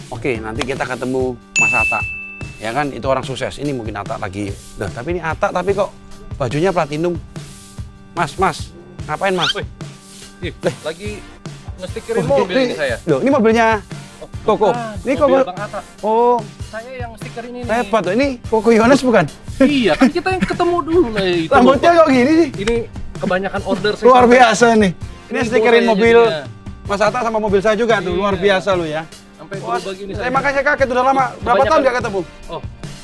Oke, nanti kita ketemu Mas Atta. Ya kan, itu orang sukses. Ini mungkin Atta lagi. Nah, tapi ini Atta tapi kok bajunya platinum. Mas, ngapain Mas? Lagi ngestikerin mobil ini saya. Loh, ini mobilnya Koko. Ini Koko. Oh, saya yang stiker ini. hebat tuh. Ini Koko Yohanes bukan? Iya, kan kita yang ketemu dulu lah itu. Rambutnya kok gini sih? Ini kebanyakan order saya. Luar biasa nih. Ini stikerin boleh mobil jadinya. Mas Atta sama mobil saya juga tuh. Luar biasa lu ya. Sampai Wah, berubah gini saya makanya kaget udah lama. Berapa tahun nggak ketemu? Oh,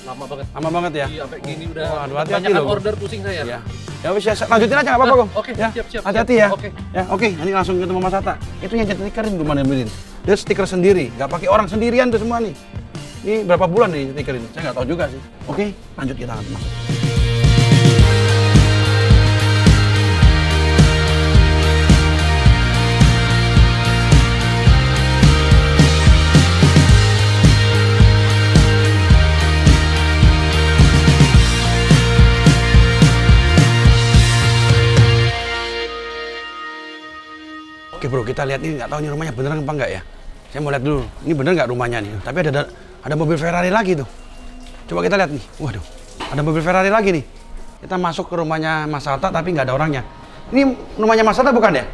lama banget. Lama banget ya? Iya, sampai gini udah. Waduh, hati-hati Kebanyakan loh. order pusing saya. Ya. Ya wis ya, lanjutin aja nggak apa-apa kok. Oke, ya. siap. Hati-hati ya. Oke. Ya, oke. Ini langsung ketemu Mas Atta. Itu yang stikerin rumah beliin. Dia stiker sendiri, nggak pakai orang sendirian tuh semua nih. Ini berapa bulan nih stikerin? Saya nggak tahu juga sih. Oke, lanjut kita masuk. Oke bro, kita lihat ini, nggak tahu ini rumahnya beneran apa enggak ya. Saya mau lihat dulu, ini bener nggak rumahnya nih. Tapi ada mobil Ferrari lagi tuh. Coba kita lihat nih. Waduh, ada mobil Ferrari lagi nih. Kita masuk ke rumahnya Mas Atta tapi nggak ada orangnya. Ini rumahnya Mas Atta bukan ya?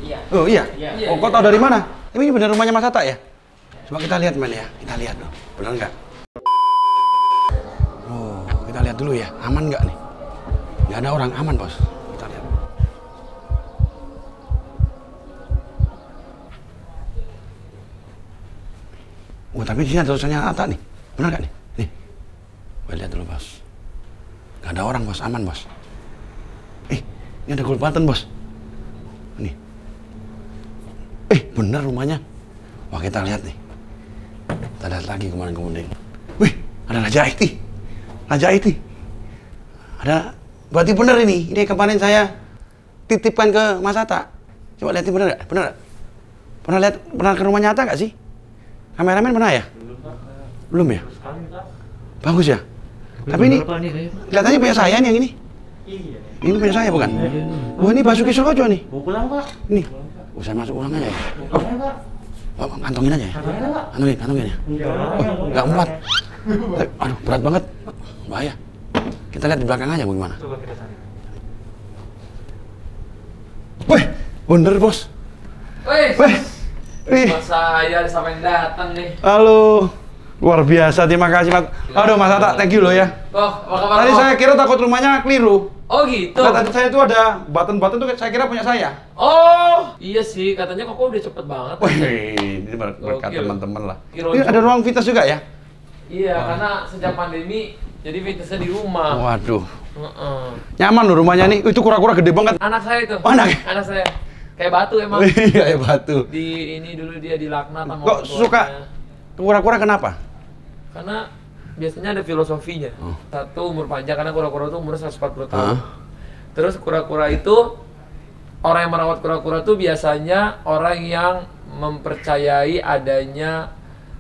Iya. Oh iya? Oh, kau tahu dari mana? Ini bener rumahnya Mas Atta ya? Coba kita lihat mana ya. Kita lihat dulu, bener nggak? Oh, kita lihat dulu ya. Aman nggak nih? Nggak ada orang, aman bos. Kita lihat. Oh, tapi di sini ada tulisannya Atta nih. Benar nggak nih? Nih. Gue lihat dulu, bos. Nggak ada orang, bos. Aman, bos. Ini ada Gold Button, bos. Nih. Bener rumahnya. Wah, kita lihat nih. Kita lihat lagi kemarin-kemarin. Wih, ada Raja IT. Raja IT. Ada, berarti bener ini. Ini kemarin saya titipkan ke Mas Atta. Coba lihat, bener nggak? Bener nggak? Pernah ke rumahnya Atta nggak sih? Kameramen pernah ya? Belum ya? Bagus ya? Tapi ini kelihatannya punya saya nih yang ini. Iya. Ini punya saya bukan? Wah, ini Basuki Sukojo nih. Mau pulang, Pak? Ini. Saya masuk ulang aja ya. Mau pulang, Pak? Oh, kantongin aja ya. Kantongin ya. Oh, nggak muat. Aduh, berat banget. Bahaya. Kita lihat di belakang aja bagaimana. Coba kita cari. Wih, bener bos. Wih. Mas saya sampai datang nih. Halo. Luar biasa, terima kasih Mas. Aduh Mas Atta, thank you loh ya. Oh, apa kabar? Tadi saya kira takut rumahnya keliru. Oh gitu. Tadi saya itu ada button-button tuh saya kira punya saya. Oh, iya sih, katanya kok udah cepet banget. Wih, ini berkat Gokil. teman-teman lah. Kiro Ini ada ruang vintage juga ya? Iya, karena sejak pandemi jadi vintage di rumah. Waduh. Heeh. Nyaman loh rumahnya nih. Itu kura-kura gede banget. Anak saya itu. Oh, anak? Anak saya. Kayak batu emang. Iya, ya batu. Di ini dulu dia dilaknat sama Kok orang tuanya. suka kura-kura kenapa? Karena biasanya ada filosofinya. Oh. Satu, umur panjang, karena kura-kura itu umur 140 tahun. Hah? Terus kura-kura itu, orang yang merawat kura-kura itu biasanya orang yang mempercayai adanya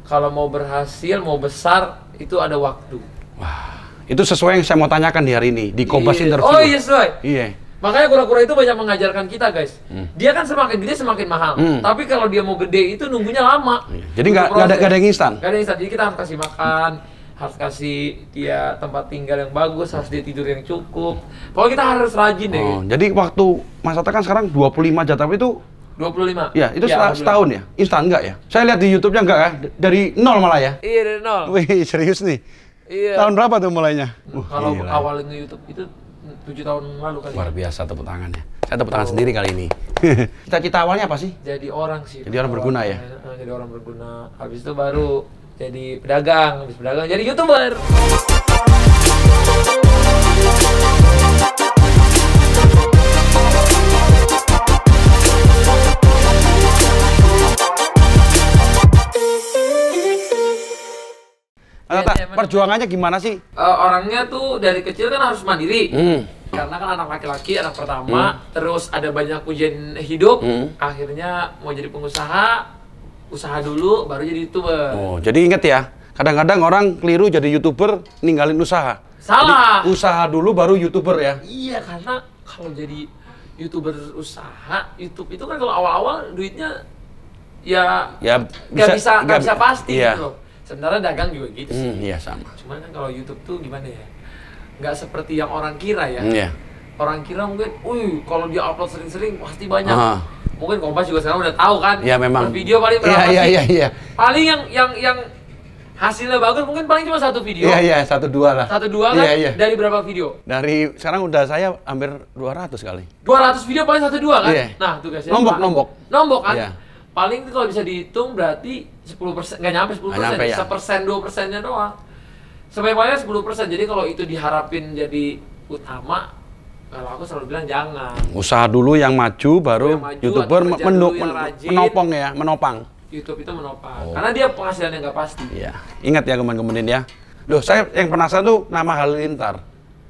kalau mau berhasil, mau besar, itu ada waktu. Wah, itu sesuai yang saya mau tanyakan di hari ini di Kompas Iya. Interview. Oh iya, sesuai. Iya. Makanya kura-kura itu banyak mengajarkan kita, guys. Dia kan semakin gede semakin mahal. Tapi kalau dia mau gede itu nunggunya lama. Iya. Jadi nggak ada yang instan. Nggak ada instan. Jadi kita harus kasih makan, harus kasih dia tempat tinggal yang bagus, harus dia tidur yang cukup. Pokoknya kita harus rajin deh. Oh, jadi waktu Mas Atta kan sekarang 25 juta itu 25. ya, itu Ya, setahun ya? Instan enggak ya? Saya lihat di YouTube-nya enggak ya? Dari nol malah ya? Iya, dari nol. Wih, serius nih. Iya. Tahun berapa tuh mulainya? Kalau Gila. awal nge-YouTube itu 7 tahun lalu kali. Luar biasa tepuk tangannya. Saya tepuk tangan sendiri kali ini. Cita-cita awalnya apa sih? Jadi orang sih. Jadi orang berguna ya? Jadi orang berguna. Habis itu baru jadi pedagang, habis pedagang jadi YouTuber. Perjuangannya gimana sih? Orangnya tuh dari kecil kan harus mandiri. Hmm. Karena kan anak laki-laki, anak pertama, terus ada banyak ujian hidup, akhirnya mau jadi pengusaha, usaha dulu, baru jadi YouTuber. Oh, jadi inget ya, kadang-kadang orang keliru jadi YouTuber, ninggalin usaha. Salah! Jadi, usaha dulu baru YouTuber ya? Iya, karena kalau jadi YouTuber usaha, YouTube itu kan kalau awal-awal duitnya ya nggak bisa pasti iya. gitu loh. Sebenarnya dagang juga gitu sih. Iya sama. Cuman kan kalau YouTube tuh gimana ya? Nggak seperti yang orang kira ya. Iya. Orang kira mungkin, kalau dia upload sering-sering pasti banyak. Mungkin Kompas juga sekarang udah tahu kan. Iya memang. Video paling berapa sih? Iya. Paling yang hasilnya bagus mungkin paling cuma satu video. Iya, 1-2 lah. 1-2 kan? Iya. Dari berapa video? Dari sekarang udah saya hampir 200 kali. 200 video paling 1-2 kan? Iya. Nah, tuh guys. Nombok Kan? Iya. Paling kalau bisa dihitung berarti 10%, nggak nyampe 10%, nggak nyampe, ya. 1%, 2%-nya doang. Sebanyak-banyaknya 10%, jadi kalau itu diharapin jadi utama, kalau aku selalu bilang jangan. Usaha dulu yang maju, baru YouTuber menopang. YouTube itu menopang, karena dia penghasilannya nggak pasti. Iya, ingat ya kemudian ya. Loh, saya yang penasaran tuh nama Halilintar.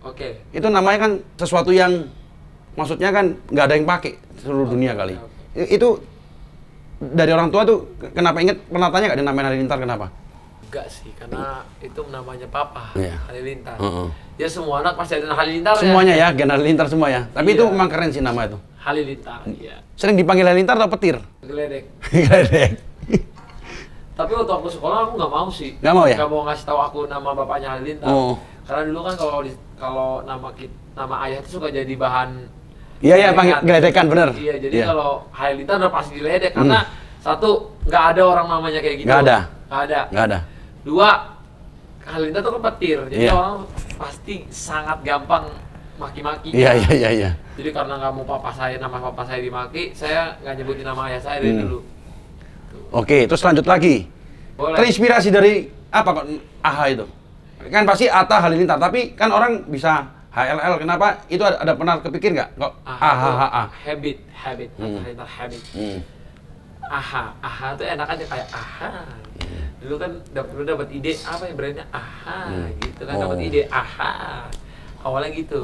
Oke. Itu namanya kan sesuatu yang, maksudnya kan nggak ada yang pakai seluruh dunia kali. Itu dari orang tua tuh kenapa inget, pernah tanya nggak dia namanya Halilintar kenapa? Enggak sih, karena itu namanya papa, Iya. Halilintar. Ya semua anak pasti ada Halilintar. Semuanya ya, Gen Halilintar semua ya. Tapi Iya. itu memang keren sih nama itu. Halilintar, iya. Sering dipanggil Halilintar atau petir? Geledek. Geledek. Tapi waktu aku sekolah aku nggak mau sih. Nggak mau ya? Nggak mau ngasih tahu aku nama bapaknya Halilintar. Karena dulu kan kalau nama ayah itu suka jadi bahan. Iya, panggil geledekan bener. Iya, jadi kalau Halilintar udah pasti diledek karena satu nggak ada orang namanya kayak gitu. Nggak ada. Dua, Halilintar tuh kan petir, jadi Iya. orang pasti sangat gampang maki-maki. Iya. Jadi karena nggak mau nama papa saya dimaki, saya nggak nyebutin nama ayah saya dari dulu. Oke, terus lanjut lagi. Boleh. Terinspirasi dari apa kok AHA itu? Kan pasti Atta Halilintar, tapi kan orang bisa HLL. Kenapa? Itu ada pernah kepikir nggak kok AHA? Habit. Halilintar habit. AHA tuh enak aja kayak AHA. Dulu kan dapat ide apa ya brandnya AHA gitu kan, dapat ide AHA. Awalnya gitu.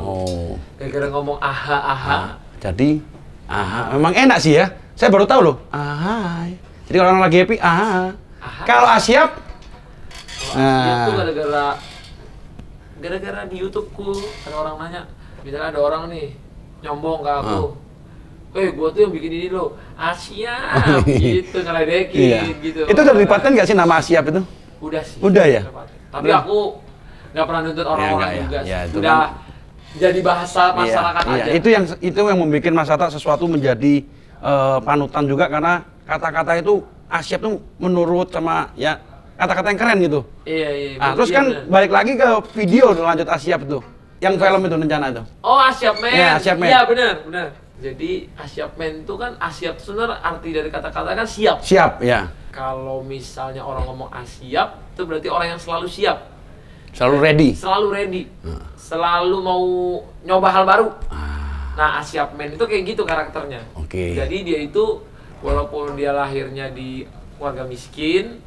Gara-gara ngomong AHA. Jadi AHA memang enak sih ya. Saya baru tahu loh. AHA. Jadi kalau orang lagi happy AHA. Kalau Asyap itu gara-gara di YouTubeku ada orang nanya, misalnya ada orang nih nyombong ke aku. Gua tuh yang bikin ini loh, Asyap gitu, ngeledekin gitu. Itu udah dipaten nggak sih nama Asyap itu? Udah sih. Udah ya? Tapi aku nggak pernah nuntut orang-orang juga sih. itu Udah kan. jadi bahasa masyarakat aja. Itu yang membuat masyarakat sesuatu menjadi panutan juga, karena kata-kata itu Asyap tuh menurut sama ya kata-kata yang keren gitu. Iya. Nah, terus kan balik lagi ke video lanjut Asyap tuh. Yang film itu rencana itu. Oh, Asyap Man. Iya, Asyap Man. Iya, benar. Jadi Asyap Man itu kan, Asyap sebenarnya arti dari kata-kata kan siap. Siap, ya. Kalau misalnya orang ngomong Asyap, itu berarti orang yang selalu siap. Selalu ready. Selalu mau nyoba hal baru. Nah, Asyap Man itu kayak gitu karakternya. Oke. Jadi dia itu walaupun dia lahirnya di keluarga miskin,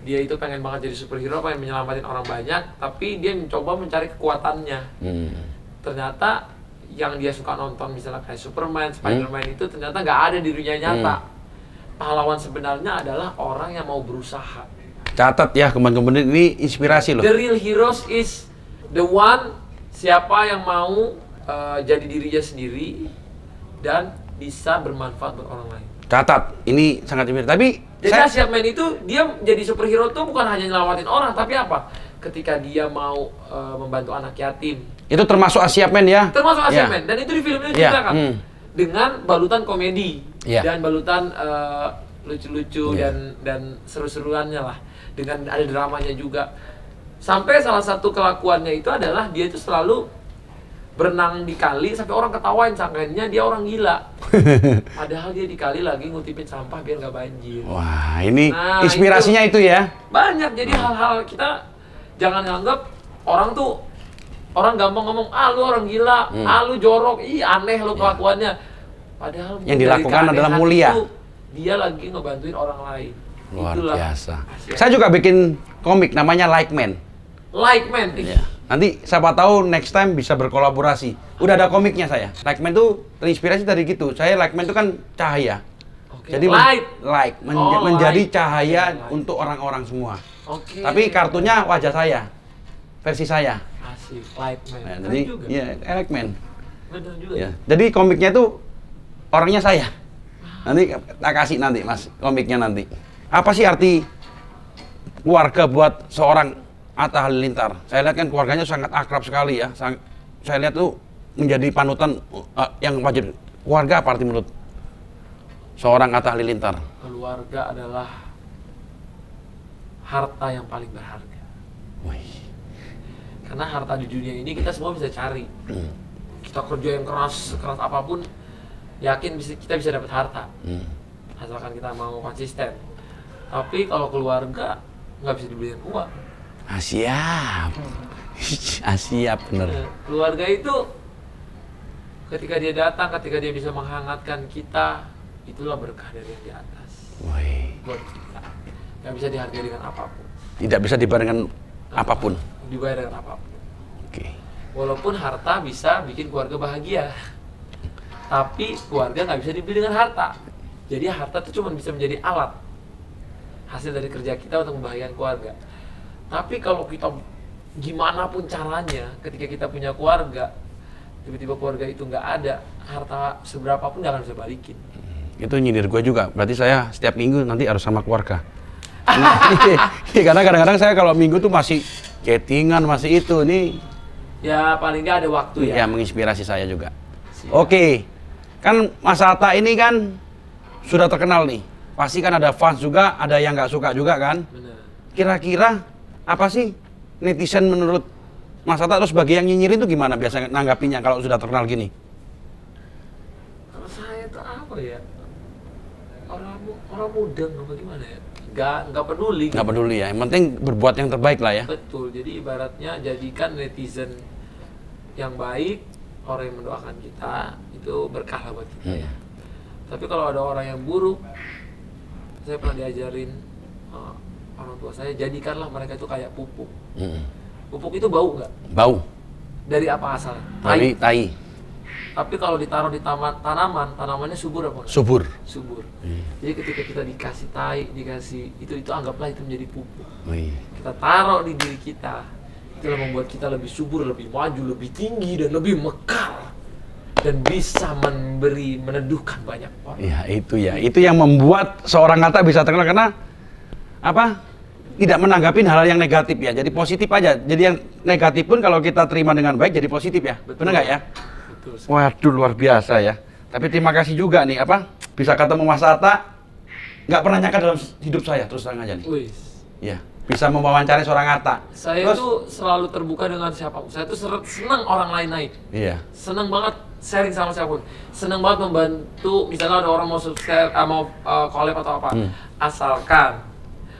dia itu pengen banget jadi superhero, pengen menyelamatin orang banyak, tapi dia mencoba mencari kekuatannya. Ternyata yang dia suka nonton misalnya kayak Superman, Spiderman itu ternyata nggak ada di dunia nyata. Pahlawan sebenarnya adalah orang yang mau berusaha. Catat ya, kemarin ini inspirasi loh. The real heroes is the one, siapa yang mau jadi dirinya sendiri dan bisa bermanfaat buat orang lain. Catat, ini sangat inspiratif. Tapi jadi Asyap Man itu dia jadi superhero tuh bukan hanya nyelamatin orang, tapi apa? Ketika dia mau membantu anak yatim. Itu termasuk Asyap Man ya? Termasuk Asyap Man, dan itu di filmnya juga kan. Dengan balutan komedi dan balutan lucu-lucu dan seru-seruannya lah. Dengan ada dramanya juga. Sampai salah satu kelakuannya itu adalah dia itu selalu berenang di kali sampai orang ketawain, sangkanya dia orang gila. Padahal dia di kali lagi ngutipin sampah biar nggak banjir. Wah, ini inspirasinya itu ya? Banyak, jadi hal-hal kita jangan nganggap orang gampang ngomong, lu orang gila, lu jorok, aneh lo kelakuannya. Padahal yang dilakukan adalah mulia. Dia lagi ngebantuin orang lain. Luar Itulah biasa. Saya juga bikin komik namanya Like Man. Like Man. Nanti siapa tahu next time bisa berkolaborasi. Udah ada komiknya saya. Like Man tuh terinspirasi dari gitu. Saya Like Man itu kan cahaya. Jadi menjadi cahaya untuk orang-orang semua. Tapi kartunya wajah saya, versi saya. Asik, Like Man. Nah, jadi Like Man. Bener juga. Ya. Jadi komiknya tuh orangnya saya. Nanti tak kasih nanti Mas komiknya nanti. Apa sih arti keluarga buat seorang Atta Halilintar? Saya lihat kan keluarganya sangat akrab sekali ya. Saya lihat tuh menjadi panutan yang wajib. Keluarga apa arti menurut seorang Atta Halilintar? Keluarga adalah harta yang paling berharga. Wih. Karena harta di dunia ini kita semua bisa cari. Kita kerja yang keras apapun, yakin kita bisa dapat harta. Asalkan kita mau konsisten. Tapi kalau keluarga nggak bisa dibeliin uang. Siap. Siap bener. Keluarga itu ketika dia datang, ketika dia bisa menghangatkan kita, itulah berkah dari yang di atas. Wih. Buat kita. Nggak bisa dihargai dengan apapun. Tidak bisa dibandingkan apapun. Dibayar dengan apapun. Oke. Walaupun harta bisa bikin keluarga bahagia, tapi keluarga nggak bisa dibeli dengan harta. Jadi harta itu cuma bisa menjadi alat hasil dari kerja kita untuk membahagiakan keluarga. Tapi kalau kita gimana pun caranya, ketika kita punya keluarga, tiba-tiba keluarga itu nggak ada, harta seberapa pun nggak akan bisa balikin. Itu nyindir gue juga. Berarti saya setiap minggu nanti harus sama keluarga. Karena kadang-kadang saya kalau minggu tuh masih chattingan, masih itu nih. Ya paling nggak ada waktu ya. Ya menginspirasi saya juga. Oke, kan Mas Atta ini kan sudah terkenal nih. Pasti kan ada fans juga, ada yang nggak suka juga kan. Benar. Kira-kira apa sih netizen menurut Mas Atta, terus bagi yang nyinyirin tuh gimana biasanya nanggapinya kalau sudah terkenal gini? Kalau saya tuh apa ya? Orang muda apa gimana ya? Nggak peduli. Nggak peduli ya, yang penting berbuat yang terbaik lah ya. Betul, jadi ibaratnya jadikan netizen yang baik, orang yang mendoakan kita, itu berkah lah buat kita ya. Tapi kalau ada orang yang buruk, saya pernah diajarin orang tua saya, jadikanlah mereka itu kayak pupuk. Pupuk itu bau nggak? Bau. Dari apa asalnya? Dari tai. Tapi kalau ditaruh di tanamannya subur apa? Subur. Subur. Jadi ketika kita dikasih tai, dikasih itu anggaplah itu menjadi pupuk. Kita taruh di diri kita, itulah membuat kita lebih subur, lebih maju, lebih tinggi dan lebih mekar dan bisa meneduhkan banyak orang. Ya itu ya, itu yang membuat seorang Atta bisa terkenal karena apa? Tidak menanggapi hal yang negatif ya, jadi positif aja. Jadi yang negatif pun kalau kita terima dengan baik jadi positif ya. Benar nggak ya? Betul. Waduh luar biasa ya. Tapi terima kasih juga nih apa bisa ketemu Mas Atta. Nggak pernah nyangka dalam hidup saya, terus terang aja nih. Wih. Ya, bisa mewawancarai seorang Atta. Saya tuh selalu terbuka dengan siapapun. Saya tuh senang orang lain naik. Iya. Senang banget sharing sama siapapun. Senang banget membantu. Misalnya ada orang mau subscribe, mau collab atau apa. Asalkan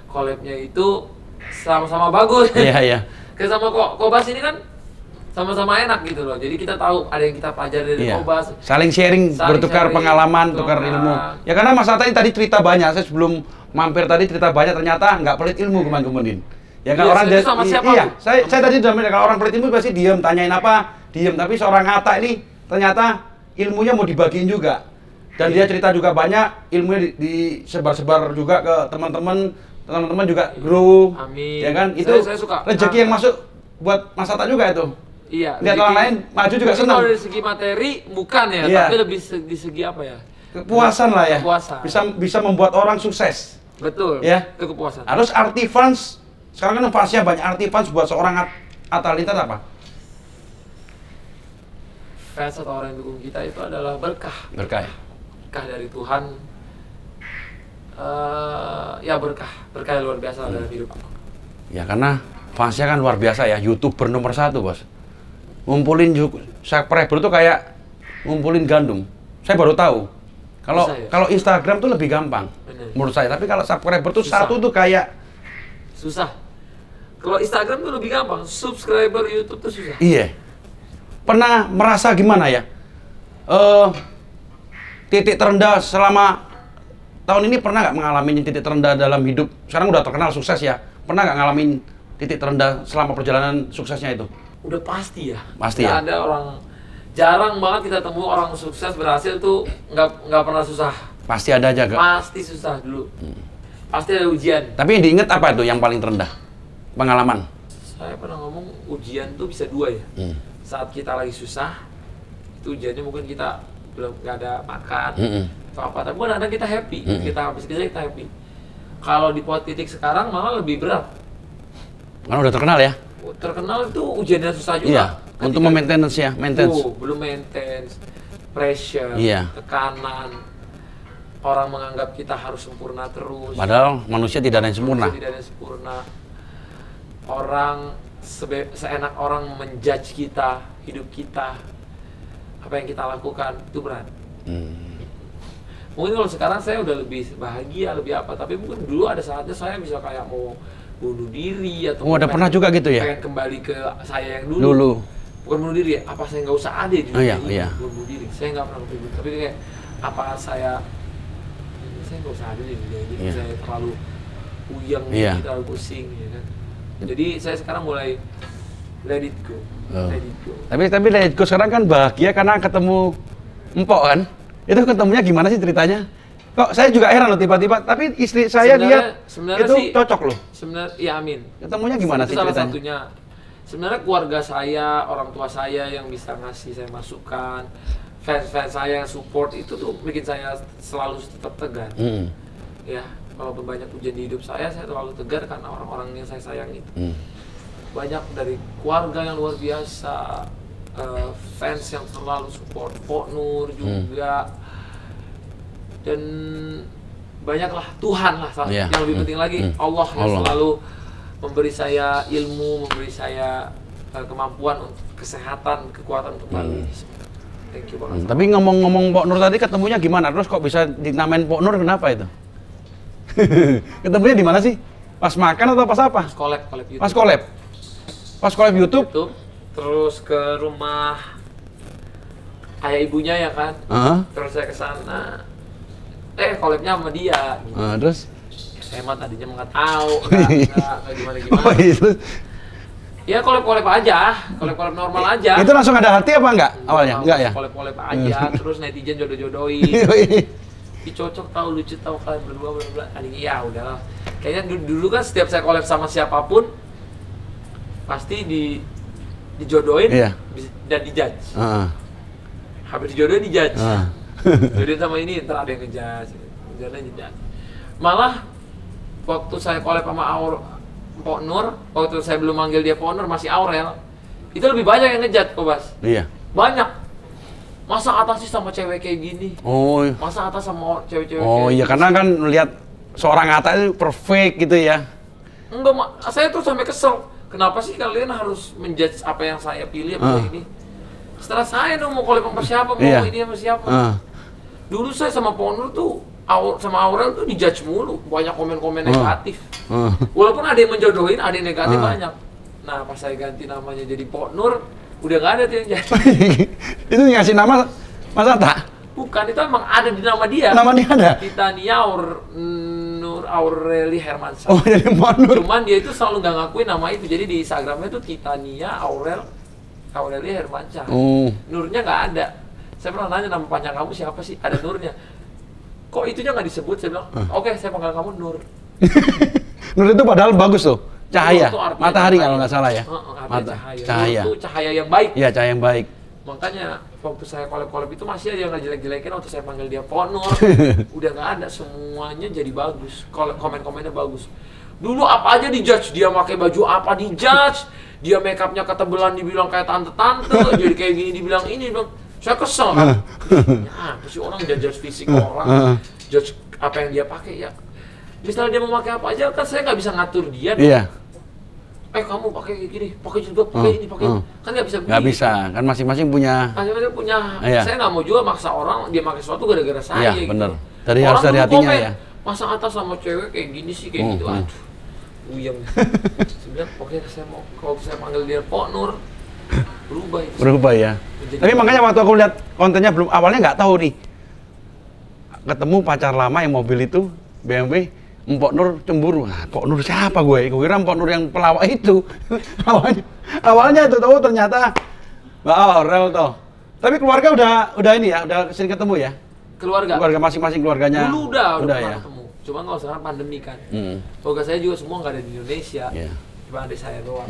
collabnya itu sama-sama bagus. Iya iya. Kayak sama Kobas ini kan sama-sama enak gitu loh. Jadi kita tahu ada yang kita pelajari dari Iya. Kobas. Saling sharing, bertukar sharing, pengalaman, tukar ilmu. Ya karena Mas Atta ini tadi cerita banyak. Saya sebelum mampir tadi cerita banyak, ternyata nggak pelit ilmu kemarin-kemarin. Ya kan Iya, orang itu sama siapa iya, pun. saya tadi udah bilang kalau orang pelit ilmu pasti diem, tanyain apa, diem. Tapi seorang Atta ini ternyata ilmunya mau dibagiin juga. Dan dia cerita juga banyak, ilmunya disebar-sebar juga ke teman-teman juga grow. Amin. Ya kan? Itu Saya suka. rezeki yang masuk buat Mas Atta juga itu. Iya. Lihat orang lain maju juga mungkin senang. Kalau dari segi materi bukan ya, Iya. tapi lebih di segi apa ya? Kepuasan lah ya. Kepuasan. Bisa membuat orang sukses. Betul. Ya. Itu kepuasan. Harus arti fans. Sekarang kan fansnya banyak, arti fans buat seorang Atta Halilintar apa? Fans atau orang yang dukung kita itu adalah berkah. Berkah. Berkah dari Tuhan. Ya berkah yang luar biasa dalam hidup aku. Ya karena fansnya kan luar biasa ya, YouTuber nomor 1 bos. Ngumpulin subscriber tuh kayak ngumpulin gandum. Saya baru tahu. Kalau Susah ya? kalau Instagram tuh lebih gampang Bener. menurut saya. Tapi kalau subscriber tuh Susah. satu tuh kayak Susah. Kalau Instagram tuh lebih gampang, subscriber YouTube tuh susah. iya. Pernah merasa gimana ya? Titik terendah selama tahun ini pernah nggak mengalami titik terendah dalam hidup? Sekarang udah terkenal sukses ya. Pernah nggak ngalamin titik terendah selama perjalanan suksesnya itu? Udah pasti ya. Pasti Nggak ya? ada orang, jarang banget kita temu orang sukses berhasil tuh nggak pernah susah. Pasti ada aja, Kak. Pasti susah dulu. Pasti ada ujian. Tapi yang diinget apa itu yang paling terendah? Pengalaman? Saya pernah ngomong ujian tuh bisa 2 ya. Saat kita lagi susah, itu ujiannya mungkin kita belum nggak ada makan, atau apa. Tapi kadang-kadang kita happy, kita habis kerja kita happy. Kalau di titik sekarang malah lebih berat. Karena udah terkenal ya? Terkenal itu ujiannya susah juga. Iya, untuk maintenance ya, maintenance. Belum maintenance, pressure, Iya. tekanan. Orang menganggap kita harus sempurna terus. Padahal manusia tidak ada yang sempurna. Manusia tidak ada yang sempurna. Orang seenak orang menjudge kita, hidup kita, apa yang kita lakukan itu berat. Mungkin kalau sekarang saya udah lebih bahagia, lebih apa. Tapi mungkin dulu ada saatnya saya bisa kayak mau bunuh diri atau Oh, ada pernah juga gitu ya? pengen kembali ke saya yang dulu. Dulu. Bukan bunuh diri, apa saya nggak usah ada di Oh, iya, dunia ini, iya. bunuh diri. Saya nggak pernah bunuh diri, tapi kayak apa saya nggak usah ada di dunia ini, Iya. saya terlalu puyeng, Iya. terlalu pusing, ya kan. Jadi saya sekarang mulai let it go, Oh. let it go. Tapi Let It Go sekarang kan bahagia karena ketemu Empok kan? Itu ketemunya gimana sih ceritanya? Kok saya juga heran loh tiba-tiba, tapi istri saya Sebenarnya itu sih, cocok loh. Sebenarnya, ya amin. Ketemunya gimana Itu sih salah ceritanya? satunya. Sebenarnya keluarga saya, orang tua saya yang bisa ngasih saya masukan, fans-fans saya yang support itu tuh bikin saya selalu tetap tegar. Ya, walaupun banyak ujian di hidup saya terlalu tegar karena orang-orang yang saya sayang itu. Banyak dari keluarga yang luar biasa, fans yang selalu support, Pok Nur juga, dan banyaklah Tuhan lah, Yeah. yang lebih penting lagi Allah yang Allah. selalu memberi saya ilmu, memberi saya kemampuan untuk kesehatan, kekuatan untuk melalui ini semua. Thank you banget. Tapi ngomong-ngomong Pok Nur tadi ketemunya gimana? Terus kok bisa dinamain Pok Nur, kenapa itu? Ketemunya di mana sih? Pas makan atau pas apa? Collab YouTube. Pas collab? Pas collab YouTube? YouTube, terus ke rumah ayah ibunya ya kan. Terus saya ke sana. Collabnya sama dia gitu. Terus? Saya mah tadinya nggak tahu, nggak gimana-gimana. Oh, itu. Ya collab aja, collab normal aja. Itu langsung ada hati apa enggak awalnya? Enggak ya? Collab aja, terus netizen jodoh-jodohin. Ih, cocok tahu, lucu tahu kalian berdua bla bla. Ya udahlah. Kayaknya dulu kan setiap saya collab sama siapapun pasti dijodohin dan dijudge. Habis dijodohin dijudge. Jodohin sama ini ntar ada yang ngejudge. Malah waktu saya collab sama Pok Nur, waktu saya belum manggil dia Pok Nur, masih Aurel, itu lebih banyak yang ngejudge kok, Bas. Iya. Banyak. Masa atas sih sama cewek kayak gini? Oh. Masa atas sama cewek-cewek Oh kayak iya, gini? karena kan melihat seorang Atta itu perfect gitu ya. Enggak, saya tuh sampai kesel. Kenapa sih kalian harus menjudge apa yang saya pilih apa ini? Setelah saya dong mau collab sama siapa, mau ini sama siapa. Dulu saya sama Pok Nur tuh, sama Aurel tuh dijudge mulu, banyak komen-komen negatif. Walaupun ada yang menjodohin, ada yang negatif banyak. Nah, pas saya ganti namanya jadi Pok Nur, udah nggak ada tuh yang jadi. Itu ngasih nama Mas Atta? Bukan, itu emang ada di nama dia. Nama dia ada? Titania Nur Aureli Hermansyah. Oh, jadi Pok Nur. Cuman dia itu selalu nggak ngakuin nama itu. Jadi di Instagramnya tuh Titania Aureli Hermansyah. Nurnya nggak ada. Saya pernah nanya nama panjang kamu siapa sih? Ada Nurnya. Kok itunya nggak disebut? Saya bilang, oke, saya panggil kamu Nur. Nur itu padahal bagus tuh. Cahaya, Nur itu artinya matahari cahaya. kalau nggak salah ya. Cahaya. Nur itu cahaya yang baik. Iya, cahaya yang baik. Makanya waktu saya collab itu masih ada yang ngejelek-jelekin waktu saya panggil dia Pok Nur. Udah nggak ada, semuanya jadi bagus. Komen-komennya bagus. Dulu apa aja dijudge, dia pakai baju apa dijudge, dia make upnya ketebelan dibilang kayak tante-tante, jadi kayak gini dibilang ini, bilang saya kesel kan. Apa sih orang judge fisik orang, judge apa yang dia pakai ya. Misalnya dia mau pakai apa aja kan saya nggak bisa ngatur dia. Iya. Kamu pakai gini, pakai juga, pakai ini, pakai ini. Kan nggak bisa. Nggak bisa, kan masing-masing punya. Masing-masing punya. Iya. Saya nggak mau juga maksa orang dia pakai sesuatu gara-gara saya. Iya, gitu. bener. Orang Harus dari dulu hatinya komen, ya. Masa atas sama cewek kayak gini sih, kayak gitu. Aduh, uyang. Sebenarnya oke, saya mau kalau saya panggil dia Pok Nur, berubah itu. Berubah ya. Tapi makanya waktu aku lihat kontennya belum awalnya nggak tahu nih. Ketemu pacar lama yang mobil itu BMW, Pok Nur cemburu. Nah, Pok Nur siapa gue? Gue kira Pok Nur yang pelawak itu. awalnya itu tahu ternyata Mbak Aurel toh. Tapi keluarga udah ini ya, udah sering ketemu ya. Keluarga masing-masing keluarganya. Dulu udah pernah ya. ketemu. Cuma kalau sekarang pandemi kan. Keluarga saya juga semua nggak ada di Indonesia. Cuma adik saya doang.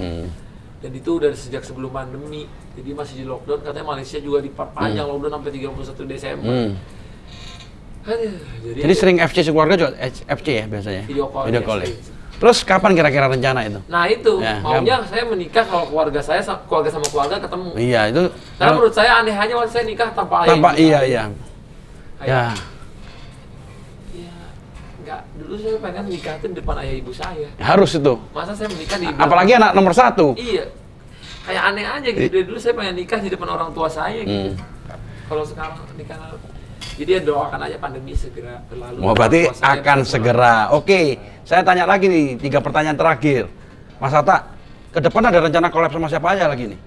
Dan itu udah sejak sebelum pandemi. Jadi masih di lockdown. Katanya Malaysia juga diperpanjang lockdown sampai 31 Desember. Aduh, Jadi sering FC sekeluarga juga FC ya biasanya. Video call, Video ya, call ya. sering. Terus kapan kira-kira rencana itu? Nah itu, Ya, maunya saya menikah kalau keluarga sama keluarga ketemu. Iya itu. Karena menurut saya aneh aja waktu saya nikah tanpa ayah. Tanpa ibu. iya. Ayah. Ya. Ya, enggak. Dulu saya pengen nikah tuh di depan ayah ibu saya. Harus itu. Masa saya menikah di Apalagi anak nomor 1. Iya. Kayak aneh aja gitu. Dari dulu saya pengen nikah di depan orang tua saya gitu. Kalau sekarang nikah, jadi ya doakan aja pandemi segera berlalu. Oh, berarti Orang tua saya akan bisa segera. Oke, saya tanya lagi nih 3 pertanyaan terakhir. Mas Atta, ke depan ada rencana collab sama siapa aja lagi nih?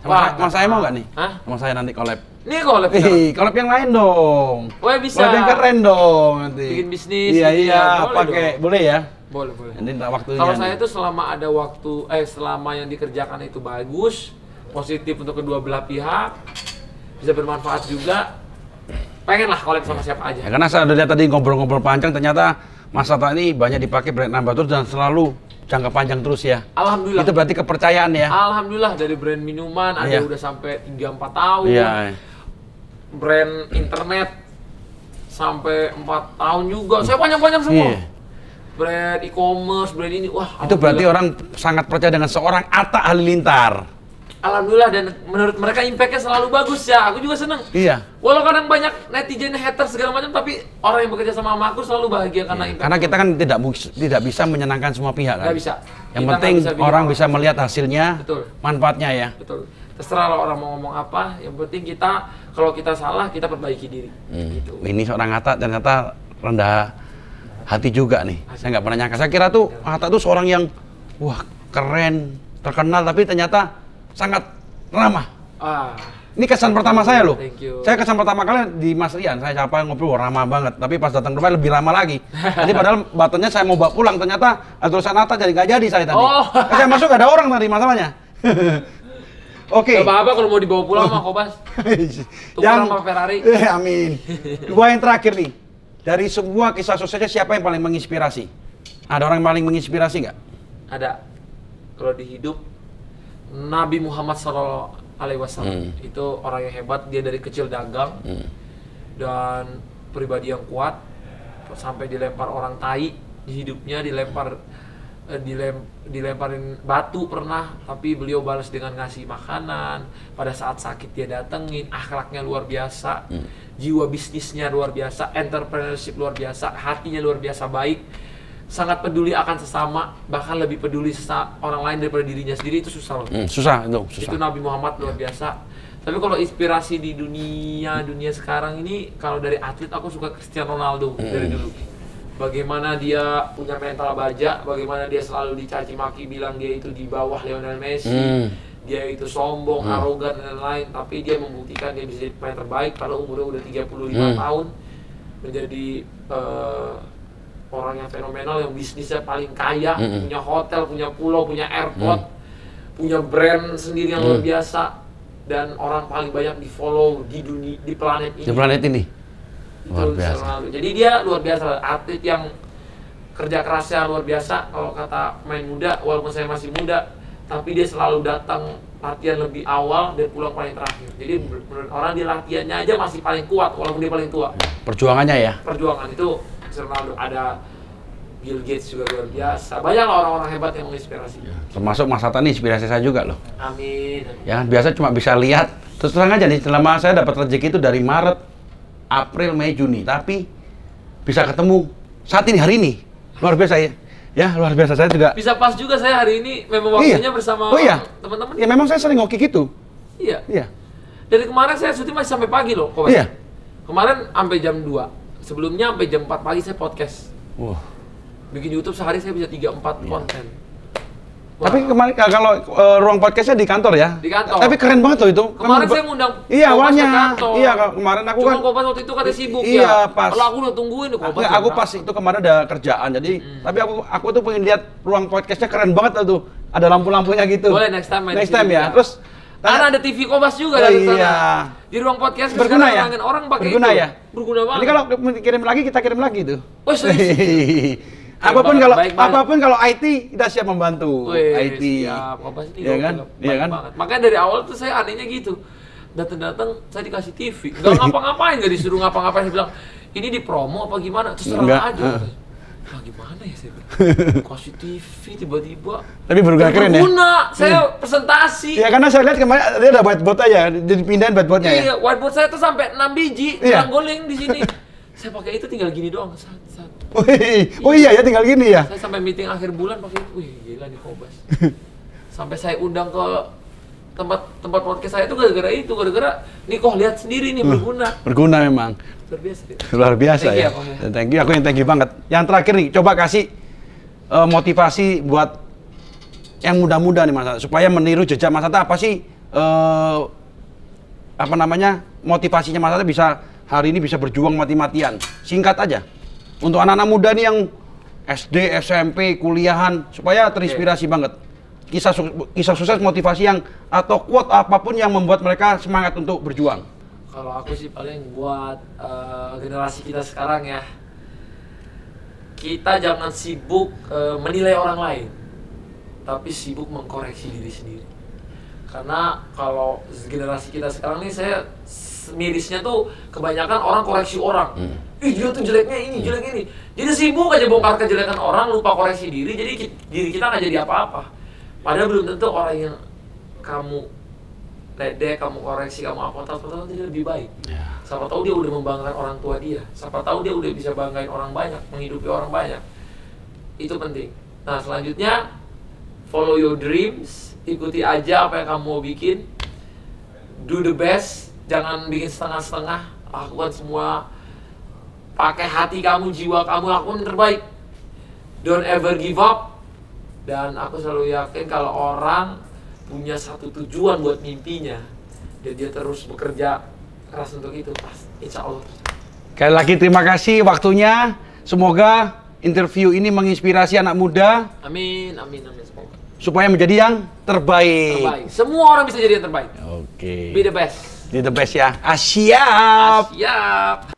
Sama saya mau nggak nih? Hah? Sama saya nanti collab. Ini collab. Collab yang lain dong. Wah bisa. Collab yang keren dong nanti. Bikin bisnis. Iya, gitu iya, ya. Boleh pakai dong. boleh ya? Boleh. Nanti tak waktunya. Kalau saya nih. itu selama ada waktu, selama yang dikerjakan itu bagus, positif untuk kedua belah pihak, bisa bermanfaat juga, pengen lah collab sama siapa aja. Ya, karena saya udah lihat tadi ngobrol-ngobrol panjang, ternyata Mas Atta ini banyak dipakai brand ambassador dan selalu jangka panjang terus ya. Alhamdulillah. Itu berarti kepercayaan ya. Alhamdulillah dari brand minuman ada Iya. udah sampai 3-4 tahun. Iya. Brand internet sampai 4 tahun juga. Saya panjang-panjang semua. Iya. Brand e-commerce, brand ini, wah. Itu berarti alhamdulillah. orang sangat percaya dengan seorang Atta Halilintar. Alhamdulillah, dan menurut mereka impact-nya selalu bagus ya. Aku juga seneng. Iya. Walau kadang banyak netizen haters segala macam, tapi orang yang bekerja sama aku selalu bahagia karena impact. Karena kita kan tidak bisa menyenangkan semua pihak kan. Nggak bisa. Yang Kita penting nggak bisa bikin orang orang bisa melihat hasilnya, Betul. manfaatnya ya. Betul. Terserah lah orang mau ngomong apa, yang penting kita, kalau kita salah, kita perbaiki diri. Gitu. Ini seorang Atta ternyata rendah hati juga nih. Saya nggak pernah nyangka. Saya kira tuh Atta tuh seorang yang wah keren, terkenal, tapi ternyata sangat ramah. Ini kesan pertama saya loh. Thank you. Saya kesan pertama kali di Mas Rian, saya sapa ngobrol ramah banget. Tapi pas datang ke rumah lebih ramah lagi. Jadi padahal buttonnya saya mau bawa pulang, ternyata ada tulisan Atta jadi nggak jadi saya tadi. Oh. Saya masuk ada orang tadi masalahnya. Oke. Gak apa-apa kalau mau dibawa pulang mah Kobas. Tukeran sama Ferrari. Amin. 2 yang terakhir nih. Dari semua kisah suksesnya siapa yang paling menginspirasi? Ada orang yang paling menginspirasi nggak? Ada. Kalau di hidup, Nabi Muhammad SAW itu orang yang hebat. Dia dari kecil dagang dan pribadi yang kuat, sampai dilempar orang tai di hidupnya, dilemparin batu pernah, tapi beliau balas dengan ngasih makanan. Pada saat sakit dia datengin. Akhlaknya luar biasa, jiwa bisnisnya luar biasa, entrepreneurship luar biasa, hatinya luar biasa baik, sangat peduli akan sesama, bahkan lebih peduli orang lain daripada dirinya sendiri. Itu susah loh. Susah itu, susah. Itu Nabi Muhammad luar biasa. Tapi kalau inspirasi di dunia sekarang ini, kalau dari atlet aku suka Cristiano Ronaldo dari dulu. Bagaimana dia punya mental baja, bagaimana dia selalu dicaci maki, bilang dia itu di bawah Lionel Messi, dia itu sombong, arogan dan lain-lain, tapi dia membuktikan dia bisa jadi pemain terbaik pada umurnya udah 35 tahun, menjadi orang yang fenomenal, yang bisnisnya paling kaya, punya hotel, punya pulau, punya airport, punya brand sendiri yang luar biasa, dan orang paling banyak di follow di dunia, di planet ini. Di planet ini. Luar biasa. Selalu. Jadi dia luar biasa, atlet yang kerja kerasnya luar biasa. Kalau kata pemain muda, walaupun saya masih muda, tapi dia selalu datang latihan lebih awal dan pulang paling terakhir. Jadi menurut orang dia latihannya aja masih paling kuat walaupun dia paling tua. Perjuangannya ya. Perjuangan itu selalu ada. Bill Gates juga luar biasa. Banyak lah orang-orang hebat yang menginspirasi. Termasuk Mas Atta nih inspirasi saya juga loh. Amin. Ya biasa cuma bisa lihat. Terus terang aja nih, selama saya dapat rezeki itu dari Maret, April, Mei, Juni, tapi bisa ketemu saat ini, hari ini, luar biasa ya. Ya luar biasa, saya juga. Bisa pas juga saya hari ini memang waktunya bersama teman-teman. Ya memang saya sering ngoki gitu. Iya. Iya. Dari kemarin saya syuting masih sampai pagi loh, Kobas. Iya. Kemarin sampai jam 2. Sebelumnya sampai jam 4 pagi saya podcast. Wah. Bikin YouTube sehari saya bisa 3-4 konten. Wah. Tapi kemarin kalau ruang podcastnya di kantor ya. Di kantor. Tapi keren banget loh itu. Kemarin saya ngundang Iya Kobas awalnya. ke kantor. Iya kemarin aku Cuma kan. Kobas waktu itu katanya sibuk ya. Iya pas. Kalau aku udah tungguin nih Kobas. Aku pas itu kemarin ada kerjaan jadi. Tapi aku tuh pengen lihat ruang podcastnya keren banget tuh. Ada lampu-lampunya gitu. Boleh next time main Next di time sini ya. Terus karena ada TV Kobas juga Oh, dari sana. iya. Di ruang podcast Berguna ya? orang pakai Berguna itu. ya? Berguna banget. Jadi kalau kirim lagi kita kirim lagi tuh. Oh, serius? Apapun Baik kalau banget, baik banget. apapun kalau IT kita siap membantu. Wih, IT. siap. Kobas ini Iya kan? gokil, Iya baik kan? banget. Makanya dari awal tuh saya anehnya gitu. Datang-datang saya dikasih TV. Nggak ngapa-ngapain, nggak disuruh ngapa-ngapain. Saya bilang, ini di promo apa gimana? Terus Enggak, terang aja. Nah, gimana ya saya bilang? Kasih TV tiba-tiba. Tapi berguna keren ya? Berguna, saya presentasi. Ya karena saya lihat kemarin dia ada whiteboard aja, dipindahin whiteboardnya ya. Iya, whiteboard saya tuh sampai 6 biji, Iya. goleng di sini. Saya pakai itu tinggal gini doang. Oh iya ya tinggal gini ya. Saya sampai meeting akhir bulan pakai itu. Wih, gila nih Kobas. Sampai saya undang ke tempat podcast saya itu gara-gara Niko lihat sendiri nih berguna. Berguna memang. Luar biasa deh. Luar biasa Thank you ya. Kok, ya. Thank you, aku yang thank you banget. Yang terakhir nih, coba kasih motivasi buat yang muda-muda nih Mas Hatta, supaya meniru jejak Mas Hatta. Apa sih apa namanya motivasinya Mas Hatta bisa hari ini bisa berjuang mati-matian? Singkat aja. Untuk anak-anak muda nih yang SD, SMP, kuliahan, supaya terinspirasi banget. Kisah sukses motivasi yang atau quote apapun yang membuat mereka semangat untuk berjuang. Kalau aku sih paling buat generasi kita sekarang ya, kita jangan sibuk menilai orang lain, tapi sibuk mengkoreksi diri sendiri. Karena kalau generasi kita sekarang nih, saya mirisnya tuh kebanyakan orang koreksi orang. Ih dia tuh jeleknya ini, jeleknya ini. Jadi sibuk aja bongkar kejelekan orang, lupa koreksi diri, jadi diri kita nggak jadi apa-apa. Padahal belum tentu orang yang kamu ledek, kamu koreksi, kamu apa, tahu dia lebih baik. Siapa tahu dia udah membanggakan orang tua dia. Siapa tahu dia udah bisa banggain orang banyak, menghidupi orang banyak. Itu penting. Nah selanjutnya, follow your dreams, ikuti aja apa yang kamu mau bikin. Do the best, jangan bikin setengah-setengah, lakukan semua. Pakai hati kamu, jiwa kamu, lakukan yang terbaik. Don't ever give up. Dan aku selalu yakin kalau orang punya satu tujuan buat mimpinya dan dia terus bekerja keras untuk itu, insya Allah. Sekali lagi terima kasih waktunya. Semoga interview ini menginspirasi anak muda. Amin, amin, amin. Semoga. Supaya menjadi yang terbaik. Terbaik. Semua orang bisa jadi yang terbaik. Oke. Be the best. Be the best ya. Siap. Siap.